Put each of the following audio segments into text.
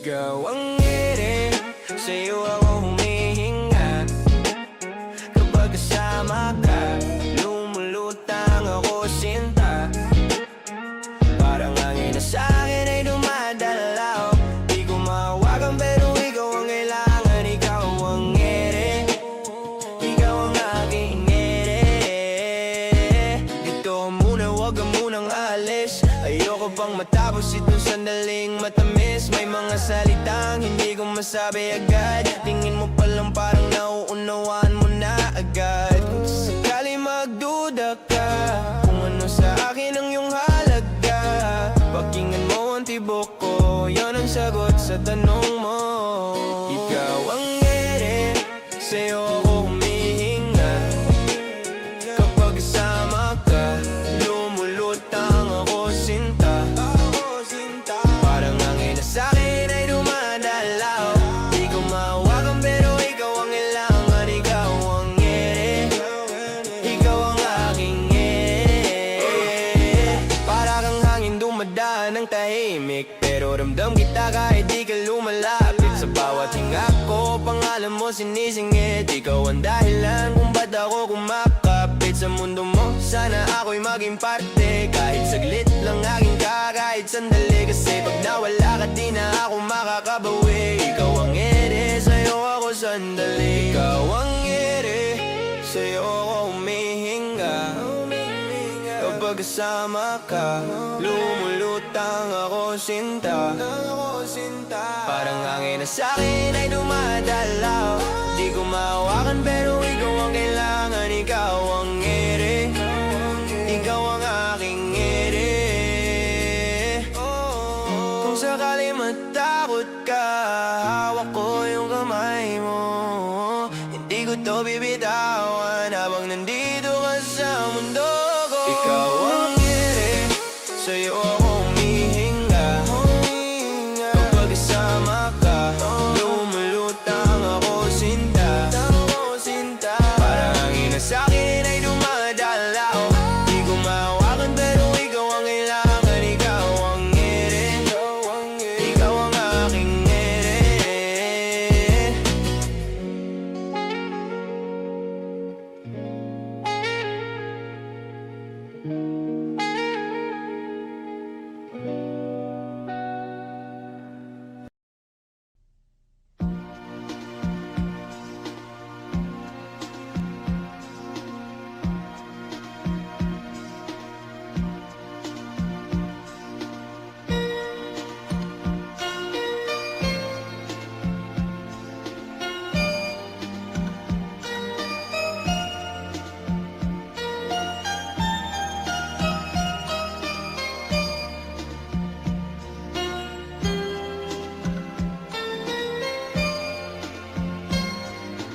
Ikaw ang ere, sa'yo ako humihinga. Kapag kasama ka, lumulutang ako sinta. Parang hangin na sa'kin ay dumadalaw. Di ko mahawakan pero ikaw ang kailangan. Ikaw ang ere, ikaw ang aking ere. Dito ka muna, wag ka munang aalis. Ayoko pang matapos itong sandaling matamis. May mga salitang hindi ko masabi agad. Tingin mo palang parang nauunawaan mo na agad. Kung sakali magduda ka kung ano sa akin ang iyong halaga, pakinggan mo ang tibok ko, yan ang sagot sa tanong mo. Ikaw ang ere, sa'yo ako humihinga. Kapag kasama ka, lumulutang ako sinta. Parang hangin na sa'kin ay dumadalaw. Di ko mahawakan pero ikaw ang kailangan. Ikaw ang ere, ikaw ang aking ere. Para kang hangin dumadaan ng tahimik, pero ramdam kita kahit di ka lumalapit. Sa bawat hinga ko, pangalan mo sinisingit. Ikaw ang dahilan kung ba't ako kumakapit sa mundo mo. Sana ako'y maging parte, kahit saglit lang aking ka, kahit sandali. Kasi pag nawala ka di na ako makakabawi. Ikaw ang ere, sa'yo ako sandali. Ikaw ang ere, sa'yo ako humihinga. Kapag kasama ka, lumulutang ako sinta. Parang hangin na sa'kin ay dumadalaw. Di ko mahawakan pero ikaw ang kailangan. Ikaw ang ere, ikaw ang aking ere. Kung sakali matakot ka, hawak ko yung kamay mo. Hindi ko to bibitawan habang nandito ka sa mundo ko. Ikaw ang ere, sa'yo ako humihinga. Kapag kasama ka, lumulutang ako sinta. Parang hangin na sa'kin ay dumadalaw. Di ko mahawakan pero ikaw ang kailangan. Ikaw ang ere, ikaw ang aking ere.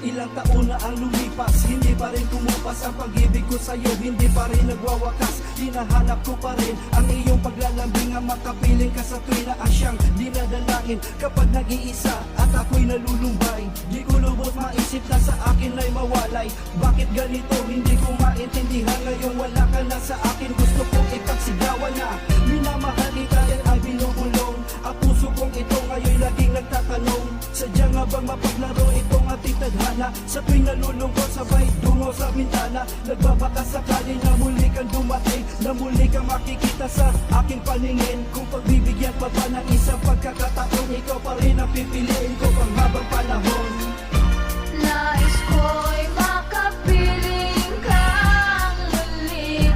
Ilang taon na ang lumipas, hindi pa rin kumupas ang pag-ibig ko sa'yo, hindi pa rin nagwawakas. Hinahanap ko pa rin ang iyong paglalambing, ang makapiling ka sa tuwing na asyang dinadalangin. Kapag nag-iisa at ako'y nalulumbay, di ko lubos maisip na sa akin ay mawalay. Bakit ganito? Hindi ko maintindihan. Ngayon wala ka na sa akin, gusto kong ipagsigawan na minamahal kita yan ay binubulong. Ang puso kong ito ngayon laging nagtatanong, sadya nga bang mapaglaro itong ating tadhana? Sa tuwing nalulungkot sabay dungo sa bintana, nagbabaka sakali na muli kang dumating, na muli kang makikita sa aking paningin. Kung pagbibigyan pa ba ng isang pagkakataon, ikaw pa rin ang pipiliin ko pang habang panahon. Nais ko'y makapiling kang muli.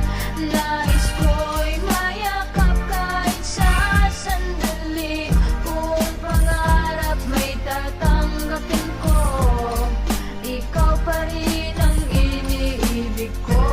Nais ko'y mayakap kahit sa sandali. Kung pangarap may tatanggapin ko, ikaw pa rin ang iniibig ko.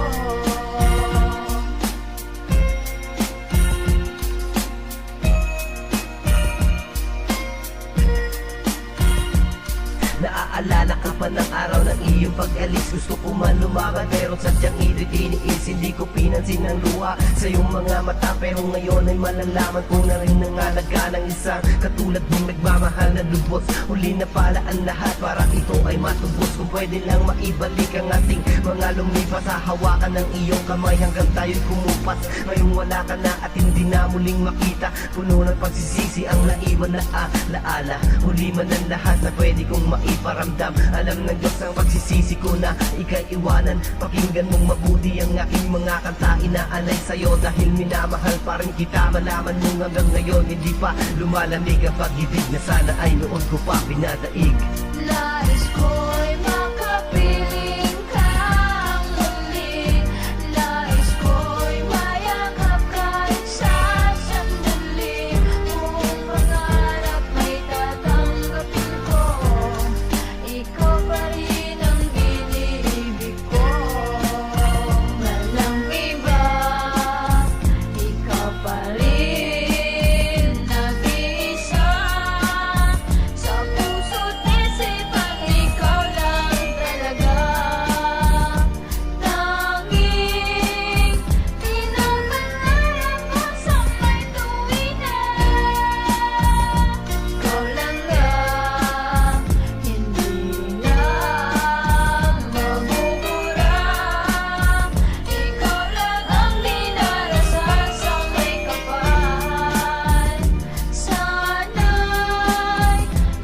araw ng iyong pag-alis. Gusto ko man lumakad pero sadyang ito'y tiniis. Hindi ko pinansin ang luha sa iyong mga mata, pero ngayon ay malalaman ko na rin ang halaga ng isang katulad mong nagmamahal na lubos. Huli na pala ang lahat para ito ay matubos. Kung pwede lang maibalik ang ating mga lumipas, hahawakan ng iyong kamay hanggang tayo'y kumupas. Ngayong wala ka na at hindi na muling makita, puno ng pagsisisi ang naiwan na alaala. Huli man ang lahat na pwede kong maiparamdam. Alam ng Diyos ang pagsisisi ko na ika'y iwanan. Pakinggan mong mabuti ang aking mga kanta, inaalay sa'yo dahil minamahal pa rin kita. Malaman mo hanggang ngayon hindi pa lumalamig ang pag-ibig na sana ay noon ko pa pinadaig. Nais ko'y makapiling kang muli. Nais ko'y mayakap kahit sa sandali. Kung pangarap may tatanggapin ko, ikaw pa rin ang iniibig ko. Walang iba, ikaw pa rin nag-iisa. Sa puso't isipan, ikaw lang talaga. Tanging pinapangarap ko sa may tuwina. Ikaw lang nga, hindi na mabubura. Ikaw lang ang dinarasal sa may kapal. Sana'y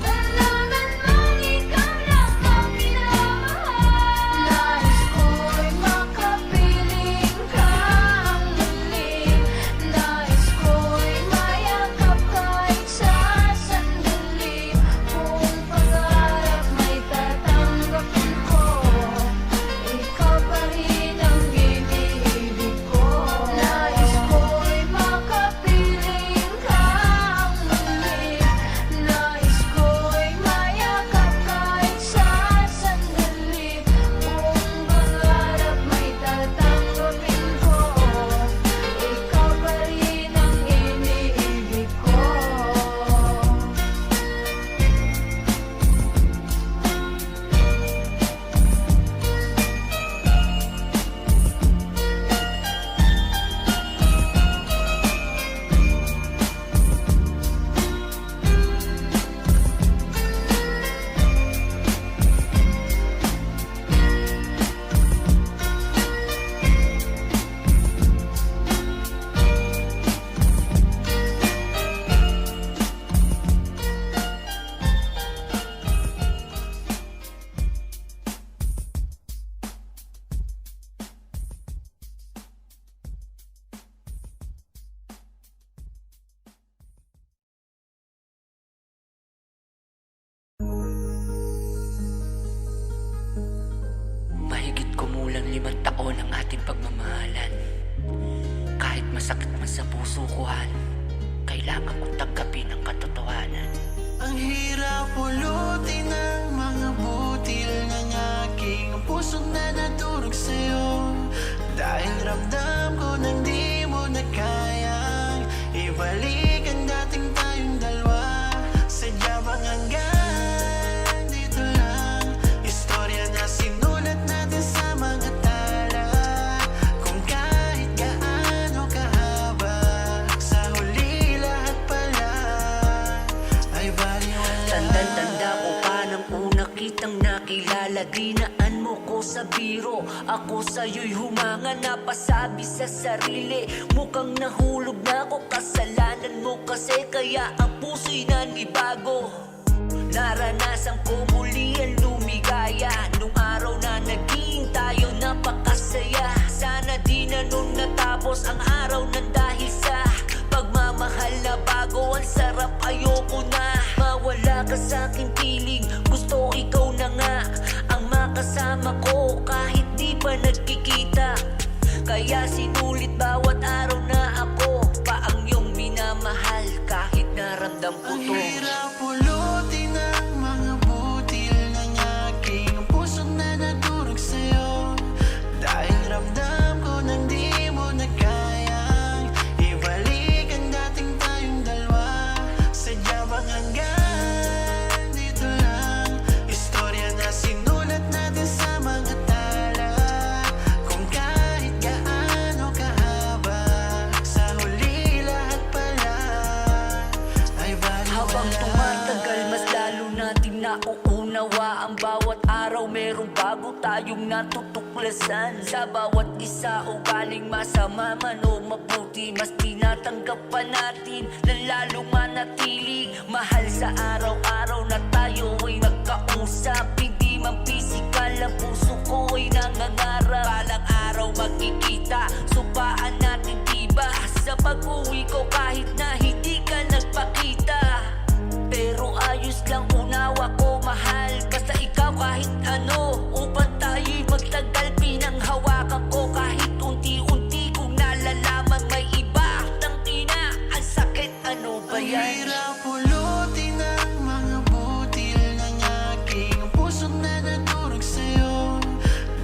nalaman mong ikaw lang ang minamahal. Nais ko'y makapiling kang muli. Nais ko'y mayakap kahit sa sandali. Kung pangarap may tatanggapin ko, ikaw pa rin ang iniibig ko. Nais ko'y makapiling kang muli. Nais ko'y mayakap kahit sa sandali. Kung pangarap may tatanggapin ko, ikaw pa rin ang iniibig ko. Mahigit kumulang 5 taon ang ating pagmamahalan. Kahit masakit man sa puso ko, Han, kailangan kong tanggapin ang katotohanan. Ang hirap pulutin ng mga butil ng aking pusong na nadurog sa'yo. Dahil ramdam ko nang di mo na kayang ibalik ang dating tayong dalawa. Sadya bang hanggang dito lang? Istorya na sinulat natin sa mga tala. Kung kahit gaano kahaba, sa huli lahat pala ay baliwala. Tandang-tanda ko pa nang una kitang nakilala. Dinaan mo ko sa biro, ako sa'yo'y humanga. Napasabi sa sarili, mukhang nahulog na ako. Kasalanan mo kasi kaya ang puso'y nanibago. Naranasan ko muli ang lumigaya. Nung araw na naging tayo napakasaya. Sana di na nun natapos ang araw ng dahil sa pagmamahal na bago. Ang sarap, ayoko na mawala ka sa'king piling. Gusto ikaw na nga ang makasama ko kahit di pa nagkikita. Kaya sinulit bawat araw na ako pa ang iyong minamahal. Kahit naramdam ko Ang to. hirap pulutin ng mga butil ng aking pusong na nadurog sa'yo. Dahil ramdam ko nang di mo na kayang ibalik ang dating tayong dalawa. Sadya bang hanggang dito lang? Istorya na sinulat natin bago tayong natutuklasan. Sa bawat isa ugaling masama man o mabuti, mas tinatanggap pa natin na lalong manatili. Mahal sa araw-araw na tayo ay nagkausap. Hindi man pisikal ang puso ko ay nangangarap. Balang araw magkikita, supaan natin diba? Sa pag-uwi ko kahit na hindi ka nagpakita, pero ayos lang unawa ko mahal. Basta ikaw kahit ano, upang tayo'y magtagal. Pinanghawakan ko kahit unti-unti kung nalalaman may iba. Tangina, ang sakit, ano ba yan? Hirap pulutin ang mga butil ng aking puso na nadurog sa'yo.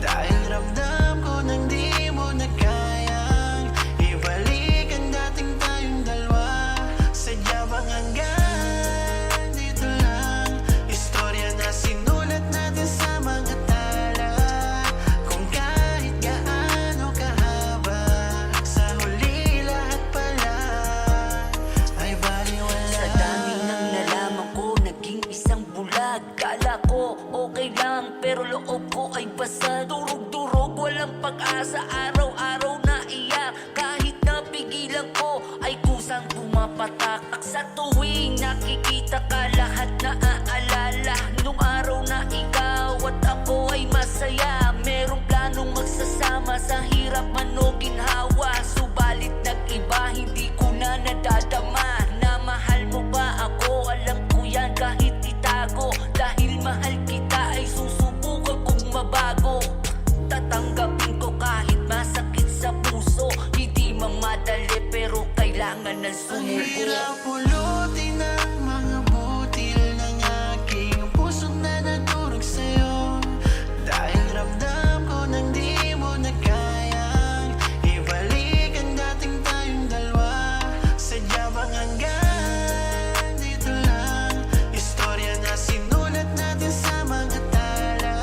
Dahil ramdam ko nang di mo na kayang ibalik ang dating tayong dalawa. Sadya bang hanggang dito lang? Istorya na sinulat natin sa mga tala. Kung kahit gaano kahaba, sa huli lahat pala ay baliwala. Sa dami ng nalaman ko, naging isang bulag. Kala ko okay lang, pero loob ko ay basa. Durog-durog, walang pag-asa. Araw-araw na iyak, kahit napigilan ko ay kusang pumapatak. Sa tuwing nakikita ka, lahat na aalala nung araw na ikaw at ako ay masaya. Merong planong magsasama sa hirap man o ginhawa. Subalit nag-iba, hindi ko na nadadama na mahal mo ba ako. Alam ko yan kahit itago, dahil mahal kita ay susubukan kong mabago. Tatanggapin ko kahit masakit sa puso. Hindi man madali pero kailangan ng Ang sumuko. hirap pulutin ang mga butil ng aking puso na nadurog sa'yo. Dahil ramdam ko nang di mo na kayang ibalik ang dating tayong dalawa. Sadya bang hanggang dito lang? Istorya na sinulat natin sa mga tala.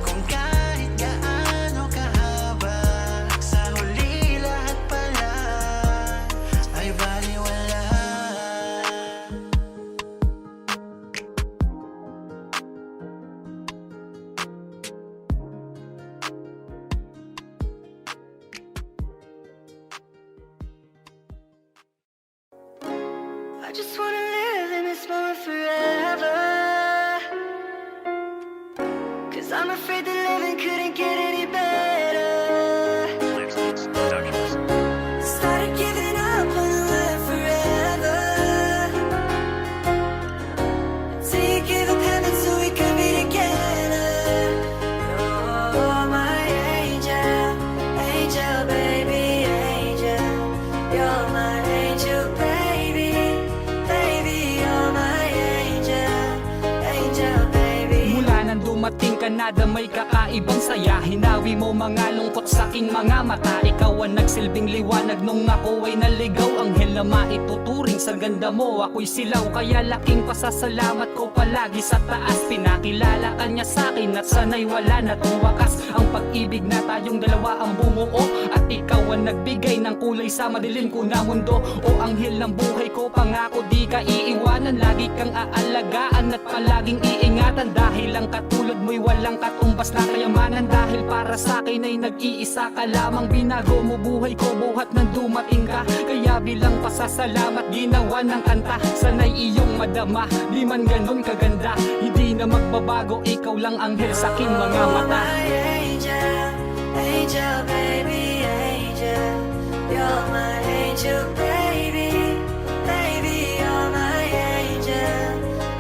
Kung kahit gaano kahaba, sa huli lahat pala ay baliwala. I just wanna live in this moment forever. 'Cause I'm afraid that living couldn't get any better. Started giving up on the life forever. Till you give up heaven so we could be together. You're my angel, angel baby, angel. You're my angel baby, baby. You're my angel, angel baby. Mula nang dumating ka na may kakaibang saya. Hinawi mo mga lungkot sa aking mga mata. Ikaw ang nagsilbing liwanag nung ako ay naligaw. Anghel na maituturing sa ganda mo, ako'y silaw. Kaya laking pasasalamat ko palagi sa taas. Pinakilala ka niya sa'kin at sana'y wala na tong wakas. Ang pag-ibig na tayong dalawa ang bumuo, at ikaw ang nagbigay ng kulay sa madilim ko na mundo. O anghel ng buhay ko, pangako di ka iiwanan. Lagi kang aalagaan at palaging iingatan. Dahil ang katulad mo'y walang katumbas na kayamanan. Dahil para sa'kin ay nag-iisa ka lamang. Binago mo buhay ko buhat nang dumating ka. Kaya bilang pasasalamat ginawa ng kanta. Sana'y iyong madama, di man ganon kaganda. Hindi na magbabago, ikaw lang anghel sa aking mga mata. My angel, angel baby, angel. You're my angel baby, baby. You're my angel,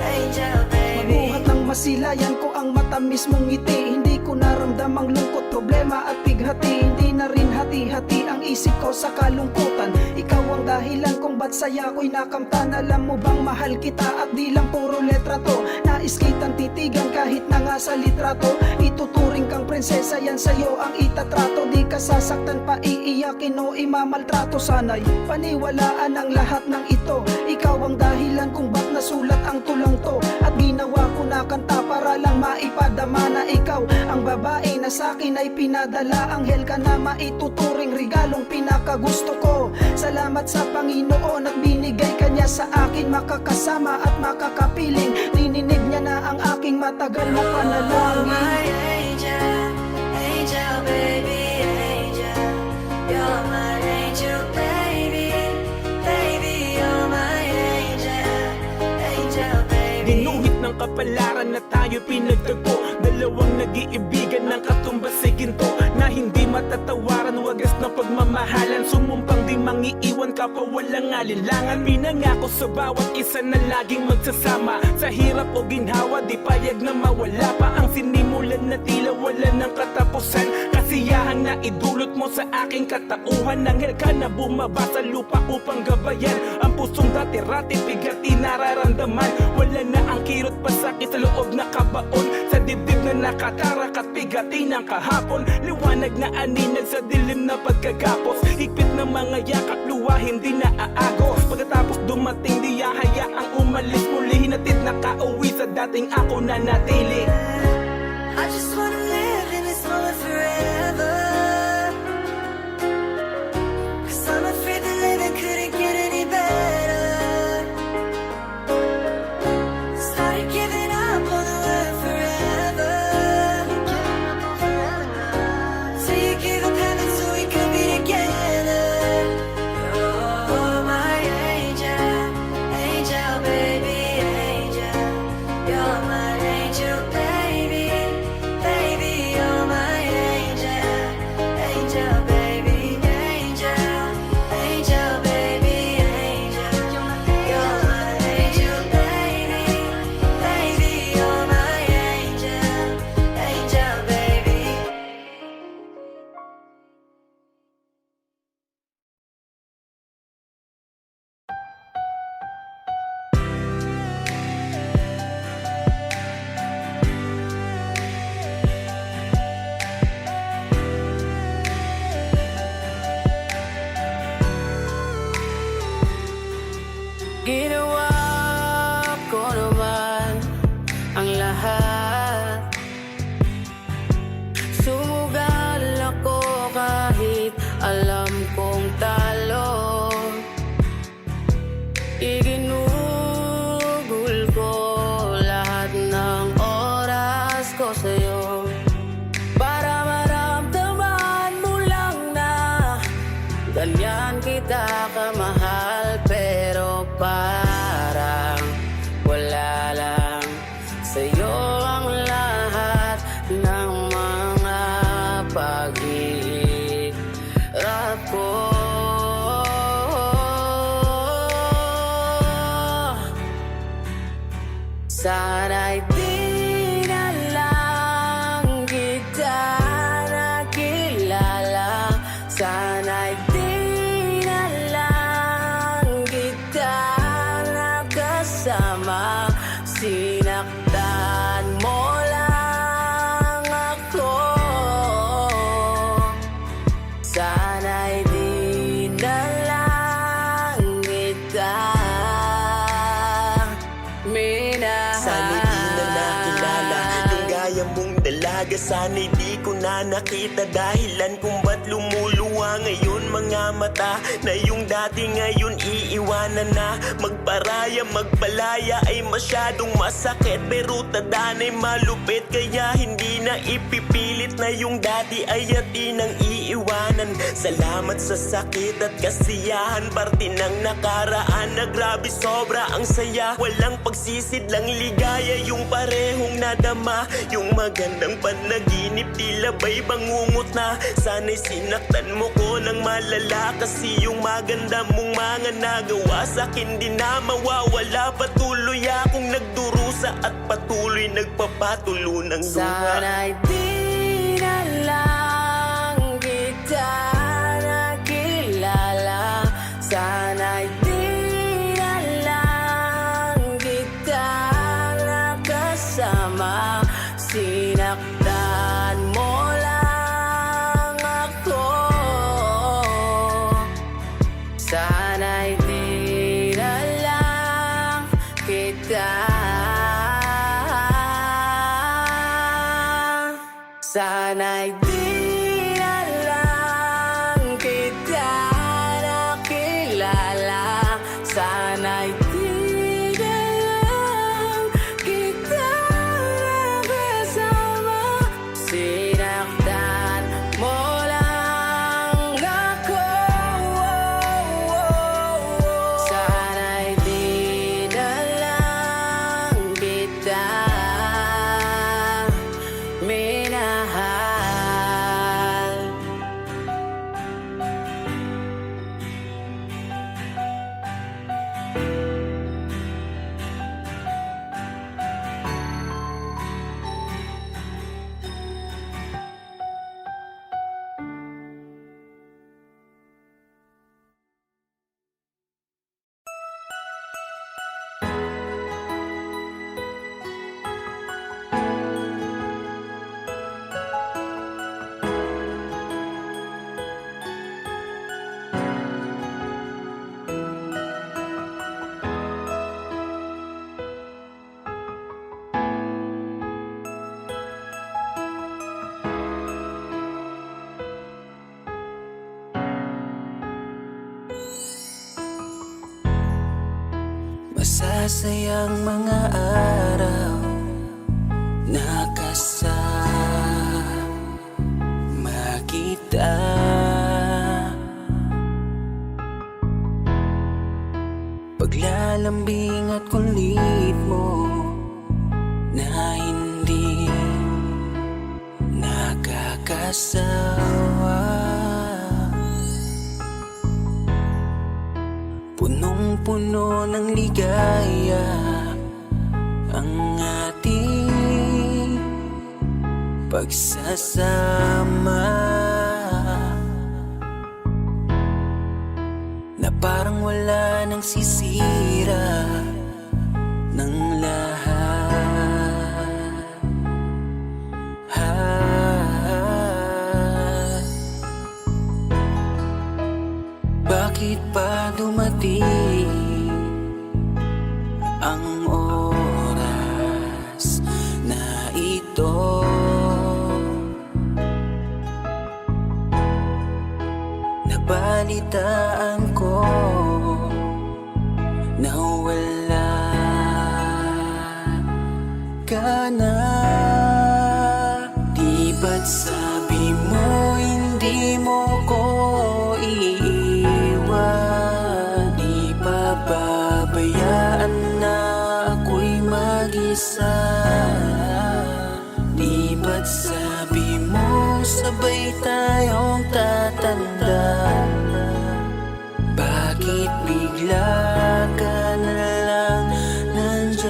angel baby. Mabuhat ng masilayan ko ang matamis mong ngiti. Hindi ko naramdam ang lungkot, problema at bighati. Hindi na rin hati-hati ang isip ko sa kalungkutan. Ikaw ang dahilan kung ba't saya ko'y nakamtan. Alam mo bang mahal kita at di lang puro letra to. Nais kitang titigan kahit na nga sa litrato. Ituturing kang prinsesa, yan sa'yo ang itatrato. Di ka sasaktan pa, iiyakin o imamaltrato. Sana'y paniwalaan ang lahat ng ito. Ikaw ang dahilan kung ba't nasulat ang tulang to. At ginawa ko na kanta para lang maipadama na ikaw ang babae na sa'kin ay pinadala. Anghel ka na maituturing, regalong pinakagusto ko. Salamat sa Panginoon at binigay kanya sa akin. Makakasama at makakapiling, dininig niya na ang aking matagal na panalangin. My angel. kanya pinagtagpo. Dalawang nag-iibigan ng katumbas ay ginto, na hindi matatawaran, wagas na pagmamahalan. Sumumpang di mangiiwan kapwa walang alinlangan. Pinangako sa bawat isa na laging magsasama. Sa hirap o ginhawa di payag na mawala pa. Ang sinimulan na tila wala ng katapusan. Kasiyahan na idulot mo sa aking katauhan. Nanghel ka na bumaba sa lupa upang gabayan ang pusong dati-rati bigat inararamdaman. Wala na ang kirot pasakit sa loob na kabaon, sa dibdib na nakatarak at bigati ng kahapon. Liwanag na aninag sa dilim na pagkagapos, higpit ng mga yakap luwa hindi na aagos. Pagkatapos dumating di hayaang umalis, muli hinatid na kauwi sa dating ako na natili. I just wanna live in this moment forever. 'Cause I'm afraid that living couldn't get any better. Started giving up on the word forever. So you gave up heaven so we could be together. You're my angel, angel baby, angel. You're my angel baby, baby. You're my angel, angel baby, angel, angel baby, angel. You're my angel baby, baby. You're my angel, angel baby. Ginawa ko naman ang lahat. Sumugal ako kahit alam kong talo. Iginugol ko lahat ng oras ko sa'yo, para maramdaman mo lang na ganyan kita kamahal. Pero parang wala lang sa'yo ang lahat ng mga paghihirap ko. Sana'y di na lang kita nakilala. Sana'y di na lang kita nakasama. Sinaktan mo lang ako. Sana'y di na lang kita minahal. Sana'y di na nakilala yung gaya mong dalaga. Sana'y di ko na nakita dahilan kung ba't lumuluwa ngayon mga mata na yung dati ngayon iiwanan na. Magparaya, magpalaya ay masyadong masakit, pero tadana'y malupit, kaya hindi na ipipilit na yung dati ay atinang iiwanan. Salamat sa sakit at kasiyahan, parte ng nakaraan na grabe sobra ang saya. Walang pagsisidlang ligaya yung parehong nadama. Yung magandang panaginip tila ba'y bangungot na. Sana'y sinaktan mo ko ng malala, kasi yung maganda mong mga nagawa sa'kin di na mawawala. Patuloy akong nagdurusa at patuloy nagpapatulo ng luha. Sana'y di na lang kita nakilala. Sana'y di na lang kita nakasama. Sinaktan mo lang ako. Sana'y di na lang kita. Sana'y di na lang kita nakilala. Sana'y di na lang kita nakasama. Sinaktan mo lang ako. Sana'y di na lang kita. Nagsasayang mga araw nakasama kita. Paglalambing at kulit mo na hindi nakakasawa. Punong-puno ng ligaya ang ating pagsasama, na parang wala nang sisira ng lahat. Bakit pa dumating ang oras na ito? Nabalitaan ko na wala ka na. Di ba't sabi mo hindi mo ko iiwan? Di pa babayaan na ako'y mag-isa? Di ba't sabi mo sabay tayong tatanda? Bakit bigla ka na lang nandyan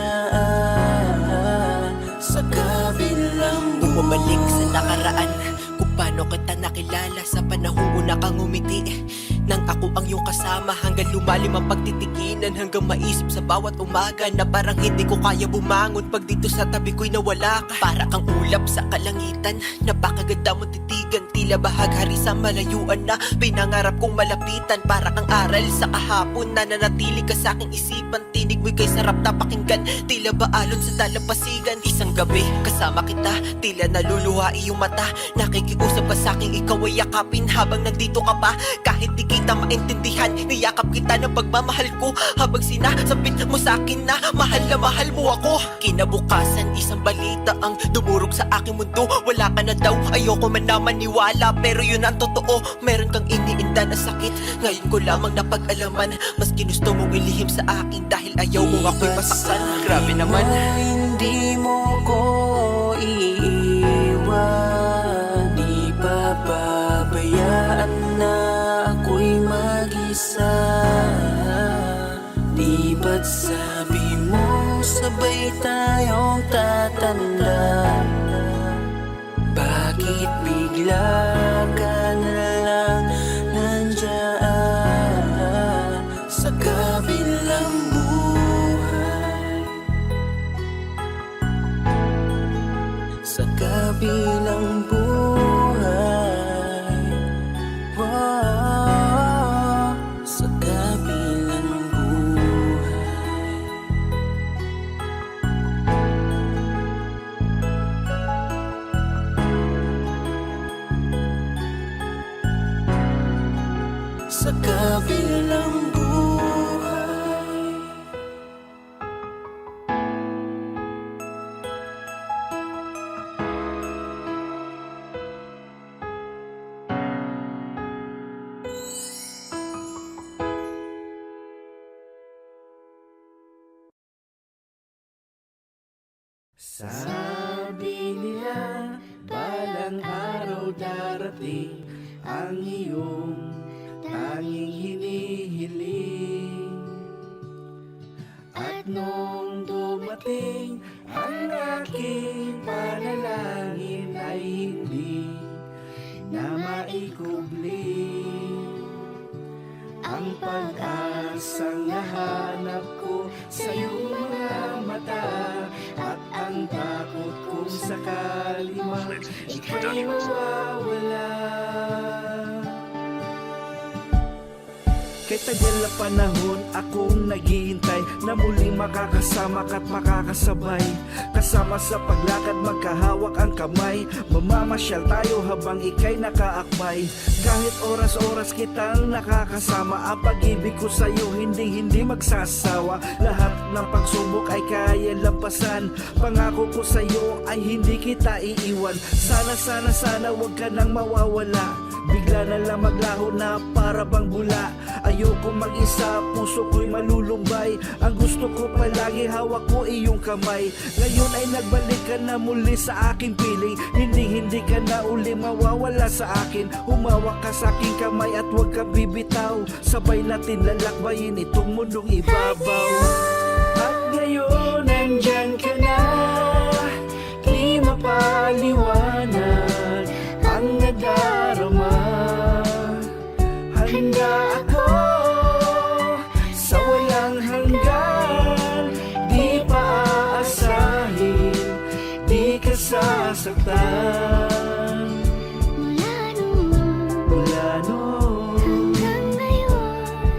sa kabilang buhay? Bumalik sa nakaraan, kung paano kita nakilala sa panahong una kang umiti. Nang ako ang iyong kasama, hanggang lumalim ang pagtitiginan, hanggang maisip sa bawat umaga na parang hindi ko kaya bumangon pag dito sa tabi ko'y nawala ka. Para kang ulap sa kalangitan, napakaganda mong titigan, tila bahaghari sa malayuan na pinangarap kong malapitan. Para kang aral sa kahapon na nanatili ka sa aking isipan, tinig mo'y kay sarap na pakinggan, tila ba alon sa dalampasigan. Isang gabi kasama kita, tila naluluha iyong mata, nakikiusap ka sa aking ikaw ay yakapin habang nandito ka pa. Kahit di kita maintindihan, niyakap kita ng pagmamahal ko, habang sinasabit mo sa akin na mahal mo ako. Kinabukasan isang balita ang dumurog sa aking mundo, wala ka na daw, ayoko man na maniwala, pero yun ang totoo. Meron kang iniinda na sakit, ngayon ko lamang napag-alaman. Mas ginusto mong ilihim sa akin dahil ayaw mo ako'y masaktan. Grabe naman. Hindi mo ko iiwan, di pa babayaan na ako'y mag-isa. Di ba't sabi mo sabay tayong tatanda? Bakit bigla ka na lang nandyan sa kabilang buhay? Sa kabilang buhay, wow, sa kabilang buhay. Sa kabilang buhay. Sabi nila, balang araw darating ang iyong tanging hinihiling. At nung dumating ang aking panalangin ay hindi na maikubli. Ang pag-asang nahanap ko sa iyong mga mata, at ang takot kong sakali man ika'y mawawala. Kay tagal na panahon akong naghihintay na muling makakasama ka't makakasabay. Kasama sa paglakad magkahawak ang kamay, mamamasyal tayo habang ika'y nakaakbay. Kahit oras-oras kitang nakakasama, ang pag-ibig ko sa'yo hindi magsasawa. Lahat ng pagsubok ay kaya lampasan, pangako ko sa'yo ay hindi kita iiwan. Sana wag ka nang mawawala, bigla na lang maglaho na para bang bula. Ayoko mag-isa, puso ko'y malulumbay. Ang gusto ko palagi hawak ko iyong kamay. Ngayon ay nagbalik ka na muli sa aking piling, hindi ka na uli mawawala sa akin. Humawak ka sa aking kamay at huwag ka bibitaw, sabay natin lalakbayin itong mundong ibabaw. At ngayon nandyan ka na, di mapaliwanag ang nadarama. Handa ako sa walang hanggan, di pa aasahin, di ka sasaktan. Mula noon hanggang ngayon,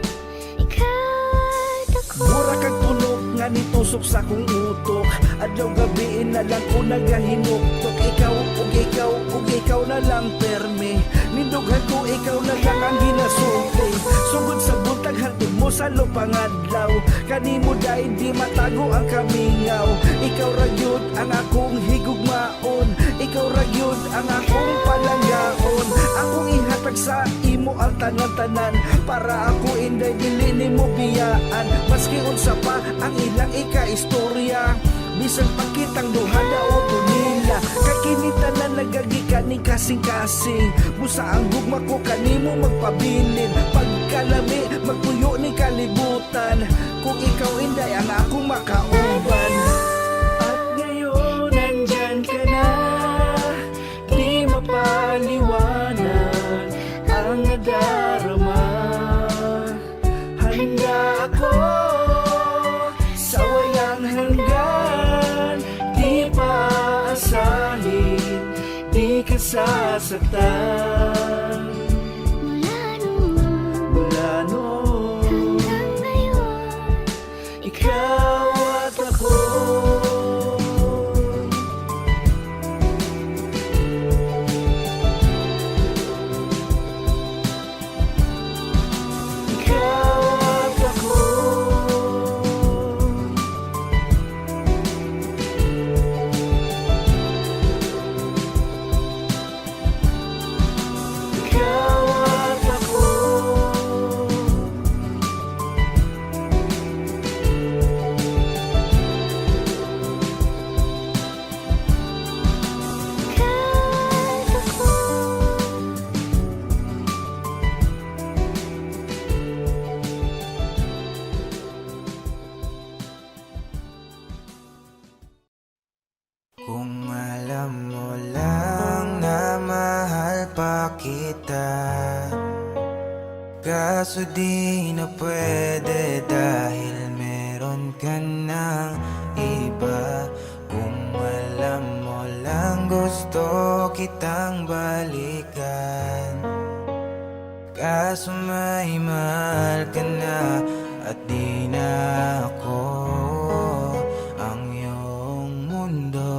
ikaw at ako. Mura kang tunog nga nitusok sa kong utok, adlaw gabiin na lang ko nagahinuktok. Ikaw na lang perme, nindughan ko ikaw na lang ang ginasulti. Sugod sa buntag hantod mo sa lupangadlaw, kanimo dahil di matago ang kamingaw. Ikaw ragyod ang akong higugmaon, ikaw ragyod ang akong palanggaon. Akong ihatag sa imo ang tanan-tanan, para ako inday dili nimo biyaan. Maski unsa pa ang ilang ika-istorya, bisan pakitang duhada o tunila, kay kinita na nagagikan ni kasing-kasing. Busa ang gugma ko kanimo magpabilin, pagkalami magpuyo ni kalibutan, kung ikaw inday ang akong makauban. At ngayon nandyan ka na, di mapaliwanag ang nadarama. Handa ako sa walang hanggan, di pa aasahin, di ka sasaktan. Mula noon hanggang ngayon, ikaw at ako. Ikaw at ako. Ikaw at ako. Ikaw at ako. Kung alam mo lang na mahal pa kita, kaso di na pwede dahil meron ka ng iba. Kung alam mo lang gusto kitang balikan, kaso may mahal ka na at di na ako ang iyong mundo.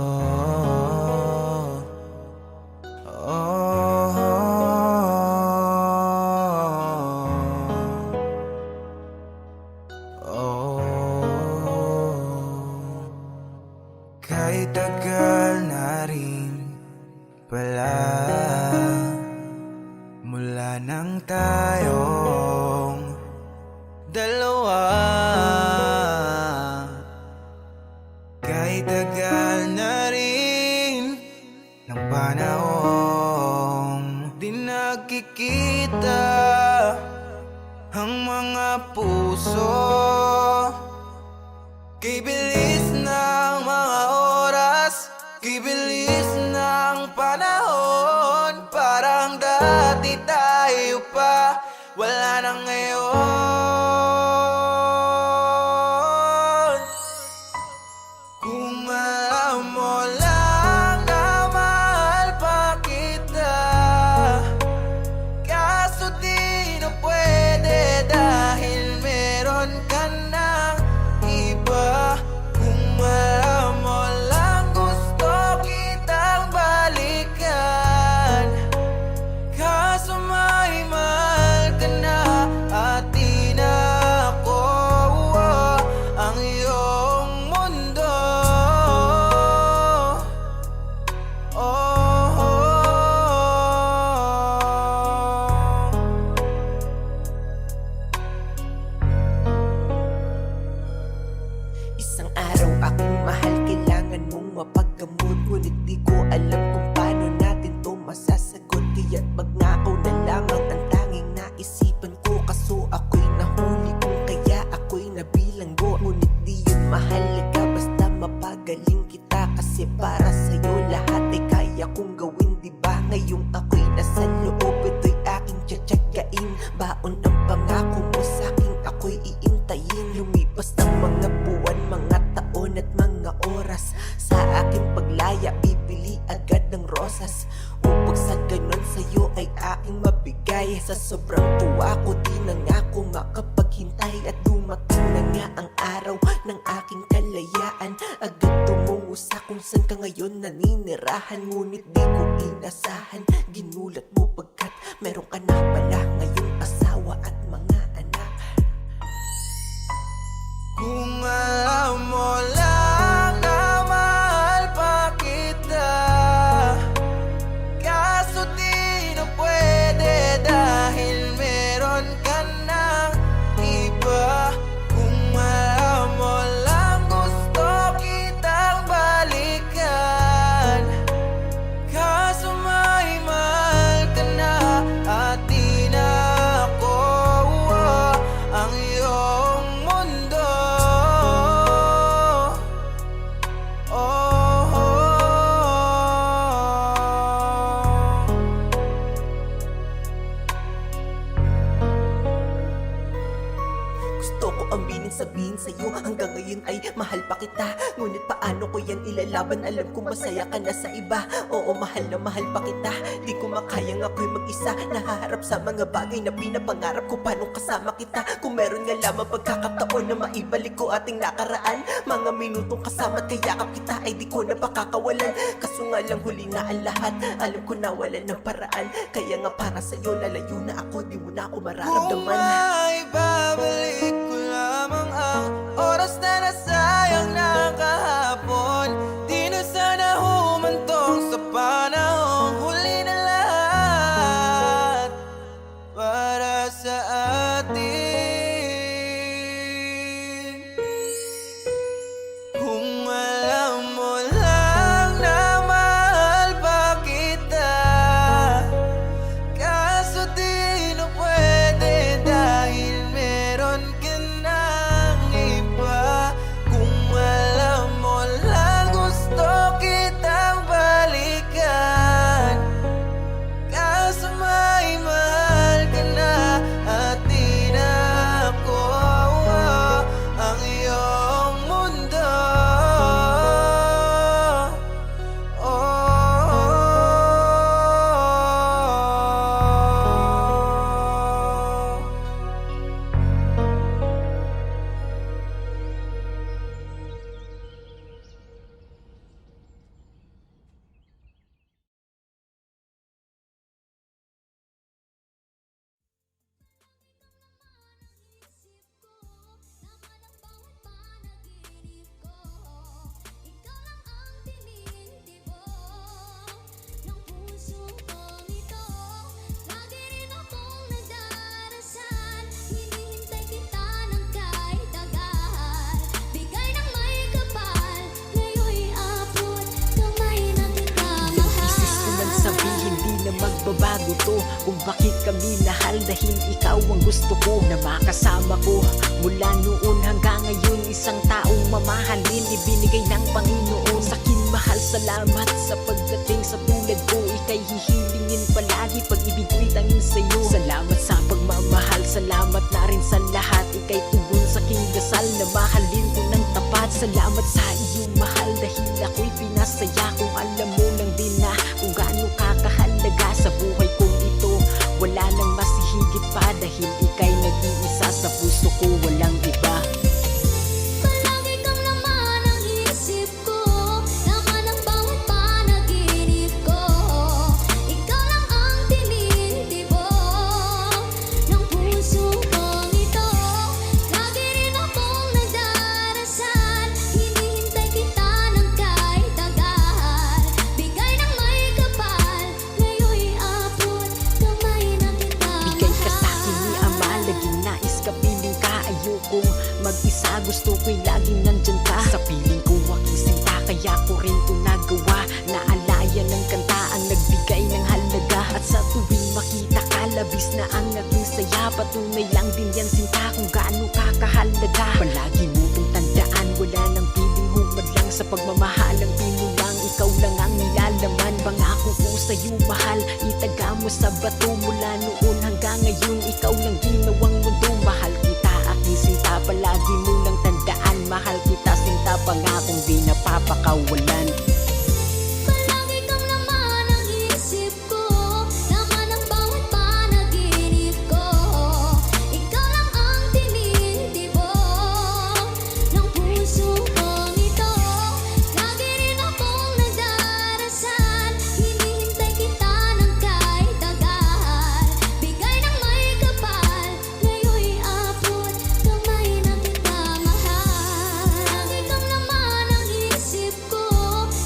Kahit tagal na rin pala mula nang tayong dalawa. Kahit tagal na rin ng panahong di nagkikita ang mga puso. Kay bilis ng mga oras, kay bilis ng panahon, parang dati tayo pa, wala na ngayon. Kung alam mo lang na mahal pa kita, kaso di na pwede dahil ngayong ako'y nasa loob, ito'y aking tsatsagain. Baon ang pangako mo sa'king ako'y iintayin. Lumipas ng mga buwan, mga taon at mga oras. Sa aking paglaya, bibili agad ng rosas, upang sa ganon sa'yo ay aking mabigay. Sa sobrang tuwa ko, di na nga ako makapaghintay. At dumating na nga ang araw ng aking kalayaan. Agad tumungo sa kung saan ka ngayon naninirahan. Ngunit di ko inasahan, ginulat mo pagkat meron ka na pala ngayong asawa at mga anak. Kung alam mo lang na mahal pa kita, kaso di na pwede dahil meron ka ng iba. Kung alam mo lang gusto kitang balikan, kaso may mahal ka na at di na ako ang iyong mundo. Gusto ko aminin sabihin sa'yo, hanggang ngayon ay mahal pa kita. Ngunit paano ko yan ilalaban, alam kong masaya ka na sa iba. Oo, mahal na mahal pa kita, di ko makayang ako'y mag-isa. Nahaharap sa mga bagay na pinapangarap ko, paano kasama kita. Kung meron nga lamang pagkakataon na maibalik ko ating nakaraan, mga minutong kasama't kayakap kita ay di ko na pakakawalan. Kaso nga lang huli na ang lahat, alam ko na wala ng paraan. Kaya nga para sa'yo lalayo na ako, di mo na ako Kung mararamdaman. maibabalik ko lamang ang oras na nasayang na kahapon, di na sana humantong sa panahong huli na lahat para sa atin. Kung alam mo lang na mahal pa kita, kaso di na pwede dahil meron ka ng iba. Kung alam mo lang gusto kitang balikan, kaso may mahal ka na at di na ako ang iyong mundo. Magbabago to kung bakit kami mahal, dahil ikaw ang gusto ko na makasama ko. Mula noon hanggang ngayon, isang taong mamahalin ibinigay ng Panginoon sa'kin. Mahal, salamat sa pagdating sa tulad ko. Ika'y hihilingin palagi, pag-ibig ko'y tanging sa'yo. Salamat sa pagmamahal, salamat na rin sa lahat. Ika'y tugon sa'king dasal na mahalin ko ng tapat. Salamat sa iyong mahal, dahil ako'y pinasaya. Kung alam mo lang din na kung gaano kakahalaga sa buhay kong ito, wala nang mas higit pa, dahil ika'y nag-iisa sa puso ko, walang iba. Palagi kang laman ang isip ko, laman ang bawat panaginip ko. Ikaw lang ang tinitibok ng puso kong ito. Lagi rin akong nagdarasal, hinihintay kita ng kahit tagal. Bigay ng may kapal, ngayon'y abot kamay na kita mahal. Bigay ka sa'kin ni Ama, laging nais ka, piling ka, ayokong mag-isa. Gusto ko'y laging nandyan ka, sa piling ko aking sinta. Kaya ko rin to nagawa, naalaya ng kanta ang nagbigay ng halaga. At sa tuwing makita ka, labis na ang aking saya. Patunay lang din yan sinta kung gaano kakahalaga. Palagi mo kong tandaan, wala nang piling humadlang sa pagmamahalang pinulang ikaw ikaw lang ang nilalaman. Pangako ko sa'yo mahal, itaga mo sa bato. Mula noon hanggang ngayon, ikaw lang ginawang mundo. Mahal kita, aking sinta, palagi mo lang tandaan. Mahal kita, sinta, pangakong di napapakawalan. Palagi kang laman ang isip ko, laman ang bawat panaginip ko. Ikaw lang ang tinitibo ng puso kong ito. Lagi rin akong nagdarasal, hinihintay kita ng kahit tagal. Bigay ng may kapal, ngayon'y abot kamay na kita mahal. Lagi kang laman ang isip ko,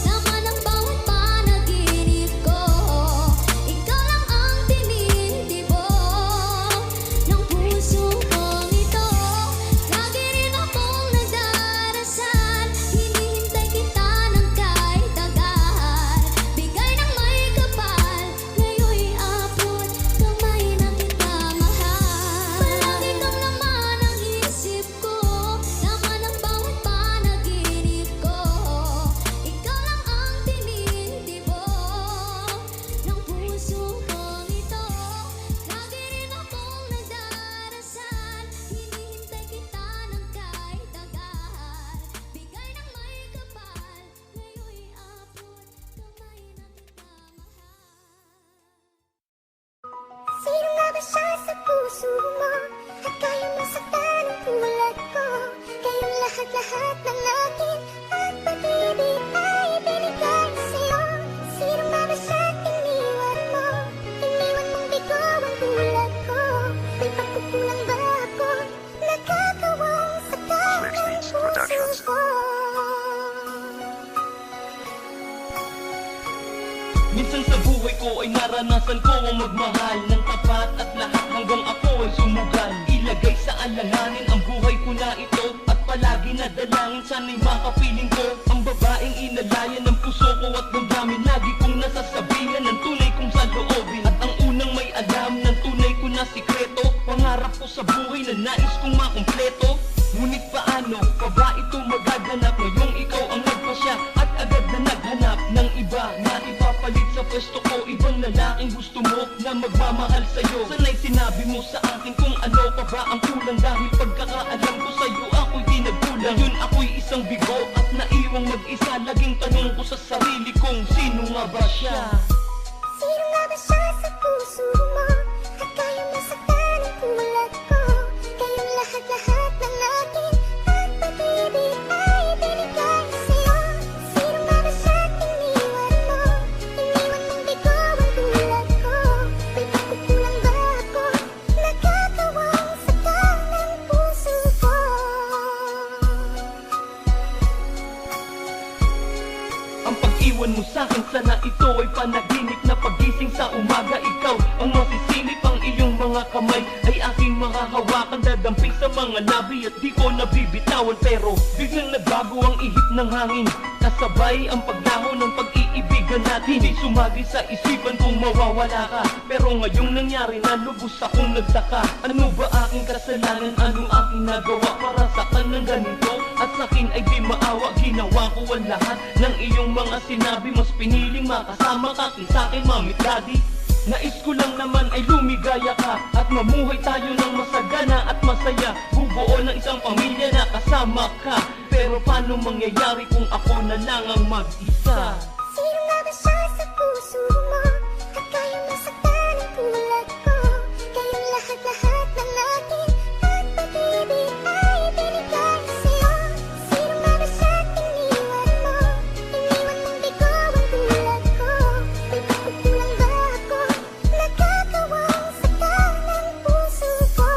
laman ang bawat panaginip ko. Ikaw lang ang tinitibo ng puso kong ito. Lagi rin akong nagdarasal, hinihintay kita ng kahit tagal. Bigay ng may kapal, ngayon'y abot kamay na kita mahal. Palagi kang laman ang isip ko, laman ang bawat panaginip ko. Ikaw lang ang tinitibo ng puso kong ito. Lagi rin akong nagdarasal, hinihintay kita ng kahit tagal. Bigay ng may kapal, ngayon'y abot kamay na kita mahal. Sino nga ba siya sa puso mo? At kaya masaktan ang tulad ko? Kayong lahat-lahat ng akin at pag-ibig ay binigay sa'yo. Sino nga ba siya iniwan mo? Iniwan mong bigo ang tulad ko. May pagkukulang ba ako? Nakakawang saktan ang puso ko. Minsan sa buhay ko ay naranasan ko ang magmahal ng tapat at lahat hanggang ako ay sumugal. Ilagay sa alanganin ang buhay ko na ito at palagi na dalangin sana'y makapiling ko ang babaeng inalayan ng puso ko at damdamin. Lagi kong nasasabihan ng tunay kong saloobin at ang unang may alam ng tunay ko na sikreto. Pangarap ko sa buhay na nais kong makumpleto. Ngunit paano pa ba ito magaganap ngayong ikaw ang nagpasya at agad na naghanap ng iba na ipapalit sa pwesto ko? Ibang lalaking gusto mo na magmamahal sa'yo. Sana'y sinabi mo sa akin kung ano pa ba ang kulang. Dahil pagkakaalam ko sa'yo ako'y di nagkulang. Yun ako'y isang bigo at naiwang mag-isa. Laging tanong ko sa sarili kong sino nga ba siya? Sino nga ba siya sa puso mo? At kaya masaktan ang tulad ko. Kayong lahat-lahat ng akin at pag-ibig ay binigay sa'yo. Sino nga ba siya iniwan mo? Iniwan mong bigo ang tulad ko. May pagkukulang ba ako? Nakakawang saktan ng puso ko. Ang pag-iwan mo sa'kin sana ito ay panaginip na pagising sa umaga. Ikaw ang masisilip, ang iyong mga kamay ay aking makahawakan. Dadamping sa mga labi at di ko nabibitawan. Pero biglang nagbago ang ihip ng hangin, kasabay ang paglaho ng pag-iibigan natin. Di sumagi sa isipan kung mawawala ka, pero ngayong nangyari na lubos akong nagtaka. Ano ba aking kasalanan? Ano aking nagawa para sa ng ganito? At sa'kin ay di maawa, ginawa ko ang lahat ng iyong mga sinabi. Mas piniling makasama ka sa'kin, mami, daddy. Nais ko lang naman ay lumigaya ka at mamuhay tayo ng masagana at masaya. Bubuo ng isang pamilya na kasama ka. Pero paano mangyayari kung ako na lang ang mag-isa? Sino nga ba siya sa puso mo? At kaya masaktan ang tulad ko. Kayong lahat-lahat ng akin at pag-ibig ay binigay sa'yo. Sino nga ba siya iniwan mo? Iniwan mong bigo ang tulad ko. May pagkukulang ba ako? Nakakawang saktan ng puso ko.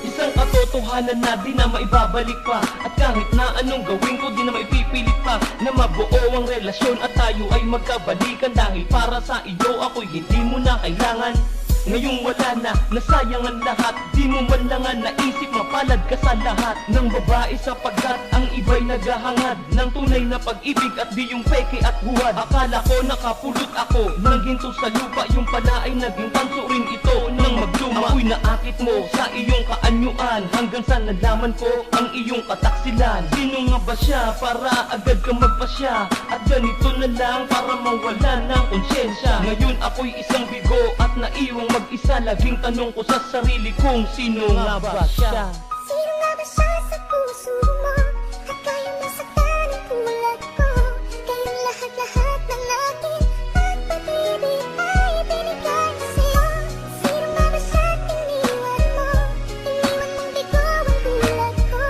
Isang katotohanan na di na maibabalik pa. At kahit na anong gawin ko, di na maipipilit pa na mabuo ang relasyon at tayo ay magkabalikan. Dahil para sa iyo ako'y hindi mo na kailangan. Ngayong wala na, nasayang ang lahat. Di mo man lang naisip mapalad ka sa lahat ng babae, sapagkat ang iba ba'y naghahangad ng tunay na pag-ibig at di yung peke at huwad? Akala ko nakapulot ako ng ginto sa lupa, yung pala ay naging tanso rin ito nang magluma. Ako'y naakit mo sa iyong kaanyuan hanggang sa nalaman ko ang iyong kataksilan. Sino nga ba siya para agad ka magpasya? At ganito na lang para mawala ng konsyensya. Ngayon ako'y isang bigo at naiwang mag-isa. Laging tanong ko sa sarili kong sino nga ba siya? Sino nga ba siya sa puso mo? At kaya masaktan ang tulad ko. Kayong lahat-lahat ng akin at pag-ibig ay binigay sa'yo. Sino nga ba siya iniwan mo? Iniwan mong bigo ang tulad ko.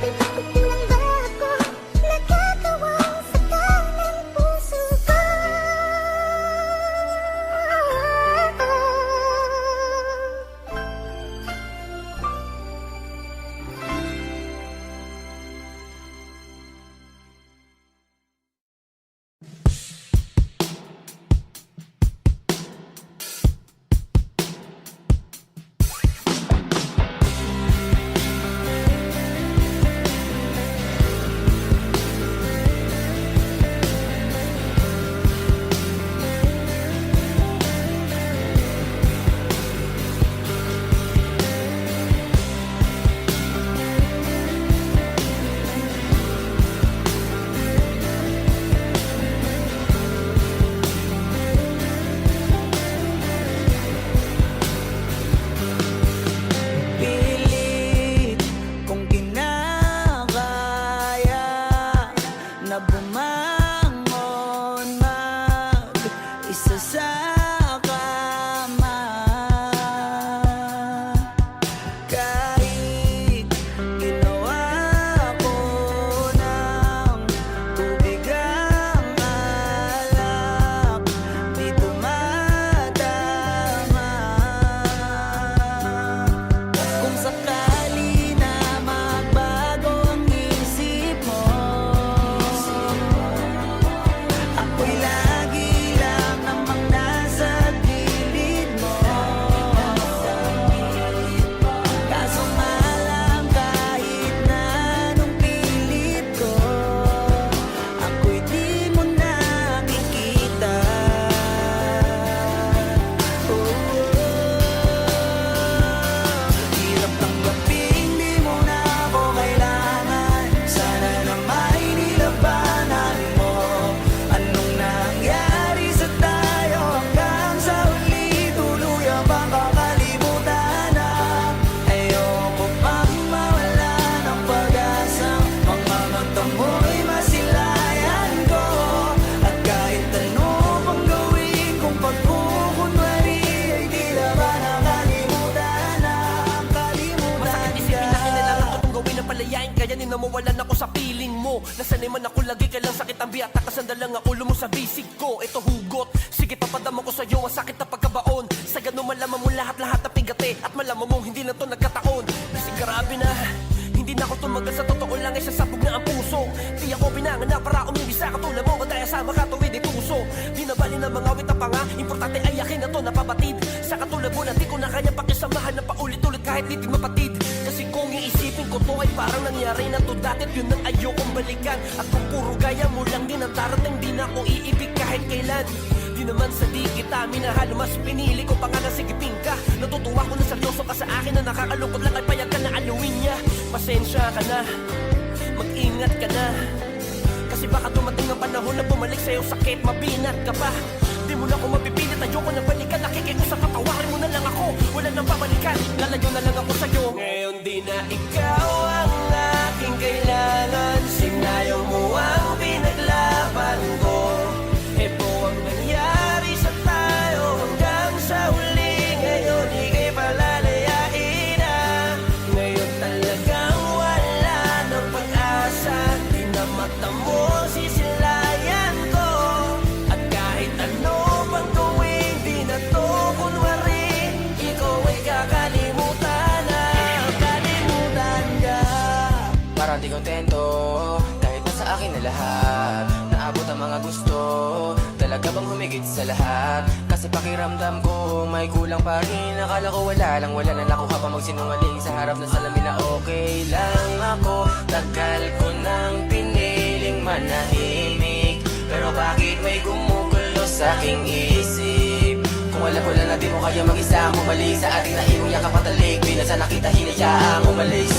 May pagkukulang ba ako? Nagkakawang saktan ng puso ko. Pilit kong kinakaya na bumangon mag-isa sa kama. Kahit ginawa ko ng tubig ang alak, di tumatama. Kung sakali na magbago ang isip mo, ako'y lagi lang namang nasa gilid mo. Kaso nga lang kahit na anong pilit ko, ako'y di mo nakikita. Hirap tanggapin, di mo na ako kailangan. Sana na may nilabanan mo. Anong nangyari sa tayo hanggang sa huli? Tuluyan bang kakalimutan na? Ayoko pang mawala ng pag-asa. Mga mata mo'y masilayan ko. At kahit ano pang gawin kong pagkukunwari, ay di na ba nakalimutan na? Kalimutan Isipin na kinailangan ko itong gawin na palayain, kaya ninawalan ako sa piling mo. Nasanay man ako lagi, kailang sakit ang biyata. Kasanda lang ang ulo mo sa bisig ko. Ito hugot, sige papadama ko sa'yo ang sakit na pagkabaon. Sa ganun malaman mo lahat-lahat na pigate. At malaman mong hindi na to nagkataon. Kasi grabe na, hindi na ako tumagal sa totoo lang ay sasabog na ang puso. Di ako pinanganak para umibisa katulad mo. Madaya sa makatuwid ay puso. Di na bali na mga awit na panga. Importante ay akin na to napabatid. Sa katulad mo na di ko na kaya pakisamahan na paulit-ulit kahit di mapatid. Kasi kung iisipin ko to ay parang nangyari na to dati. At yun ang ayokong balikan. At kung puro gaya mo lang din ang darating, di na ako iibig kahit kailan. Di naman sa di kita minahal, mas pinili ko pa nga na sigipin ka. Natutuwa ko na seryoso ka sa akin, na nakakalungkot lang ay payag ka na aluin niya. Pasensya ka na, mag-ingat ka na. Kasi baka dumating ang panahon na bumalik sa'yo sakit, mabinat ka pa. Di mo na ako mapipilit, ayoko na balikan. Nakikiusap, patawarin mo na lang ako. Wala nang babalikan, lalayo na lang ako sa'yo. Ngayon di na ikaw ang aking kailangan. Sinayaw mo ang pinaglaban ko. Ito ang nangyari sa tayo hanggang sa huli. Ngayon ika'y palalayain na. Ngayon talagang wala ng pag-asa. Di na mata mo sisilayan ko. At kahit ano pang gawin, di na to kunwari. Ikaw ay kakalimutan na. Kalimutan ka. Parang di kontento, kahit nasa akin na lahat. Naabot ang mga gusto, talaga bang humigit sa lahat? Kasi Kasi pakiramdam ko may kulang pa rin. Akala ko wala lang ako ka pa magsinungaling sa harap ng salamin na okay lang ako. Tagal ko nang piniling manahimik, pero bakit may gumugulo sa aking isip? Kung alam ko lang na di mo kaya mag-isa ang bumalik sa ating naiwang yakap at talig, di na sa nakita hinayaang umalis.